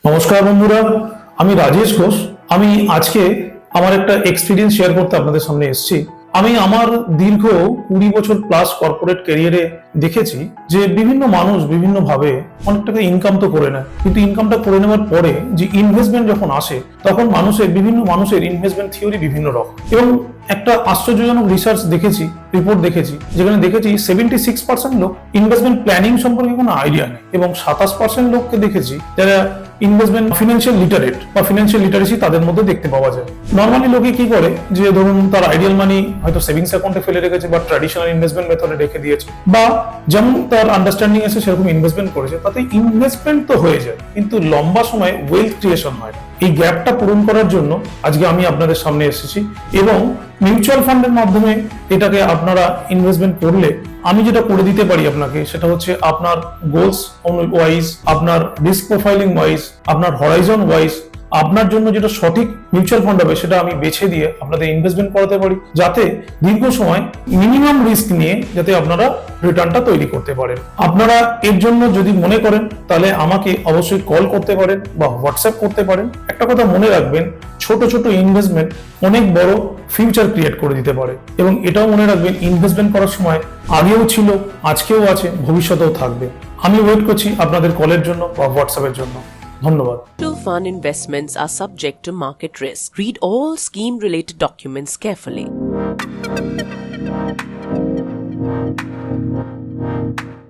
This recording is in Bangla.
নমস্কার বন্ধুরা, আমি রাজেশ ঘোষ। আমি আজকে আমার একটা এক্সপিরিয়েন্স শেয়ার করতে আপনাদের সামনে এসেছি। আমি আমার দীর্ঘ 20 বছর প্লাস কর্পোরেট ক্যারিয়ারে দেখেছি যে বিভিন্ন মানুষ বিভিন্নভাবে অনেক টাকা ইনকাম তো করে নেয়, কিন্তু ইনকামটা করে নেওয়ার পরে যে ইনভেস্টমেন্ট যখন আসে তখন বিভিন্ন মানুষের ইনভেস্টমেন্ট থিওরি বিভিন্ন রকম। এবং একটা আশ্চর্যজনক রিসার্চ দেখেছি, রিপোর্ট দেখেছি, যেখানে দেখেছি 76% লোক ইনভেস্টমেন্ট প্ল্যানিং সম্পর্কে কোনো আইডিয়া নেই, এবং 27% লোককে দেখেছি যারা ইনভেস্টমেন্ট ফিনান্সিয়াল লিটারেট বা ফিনান্সিয়াল লিটারেসি তাদের মধ্যে দেখতে পাওয়া যায়। নর্মালি লোকে কি করে, যে ধরুন তার আইডিয়াল মানি হয়তো সেভিংস অ্যাকাউন্টে ফেলে রেখেছে বা ট্র্যাডিশনাল ইনভেস্টমেন্ট মেথডে রেখে দিয়েছে, বা যেমন তার আন্ডারস্ট্যান্ডিং আছে সেরকম ইনভেস্টমেন্ট করেছে, তাতে ইনভেস্টমেন্ট তো হয়ে যায় কিন্তু লম্বা সময় ওয়েলথ ক্রিয়েশন হয় না। এই গ্যাপটা পূরণ করার জন্য আজকে আমি আপনাদের সামনে এসেছি, এবং মিউচুয়াল ফান্ডের মাধ্যমে এটাকে আপনারা ইনভেস্টমেন্ট করলে আমি যেটা করে দিতে পারি আপনাকে, সেটা হচ্ছে আপনার গোলস ওয়াইজ, আপনার রিস্ক প্রোফাইলিং ওয়াইজ, আপনার হরাইজন ওয়াইজ আপনার জন্য যেটা সঠিক মিউচুয়াল ফান্ড হবে সেটা আমি বেছে দিয়ে আপনাদের ইনভেস্টমেন্ট করাতে পারি, যাতে দীর্ঘ সময় মিনিমাম রিস্ক নিয়ে যাতে আপনারা রিটার্নটা তৈরি করতে পারেন। আপনারা এর জন্য যদি মনে করেন তাহলে আমাকে অবশ্যই কল করতে পারেন বা হোয়াটসঅ্যাপ করতে পারেন। একটা কথা মনে রাখবেন, ছোট ছোট ইনভেস্টমেন্ট অনেক বড় ফিউচার ক্রিয়েট করে দিতে পারে। এবং এটাও মনে রাখবেন, ইনভেস্টমেন্ট করার সময় আগেও ছিল, আজকেও আছে, ভবিষ্যতেও থাকবে। আমি ওয়েট করছি আপনাদের কলের জন্য বা হোয়াটসঅ্যাপের জন্য। ধন্যবাদ। Mutual fund investments are subject to market risk. Read all scheme related documents carefully.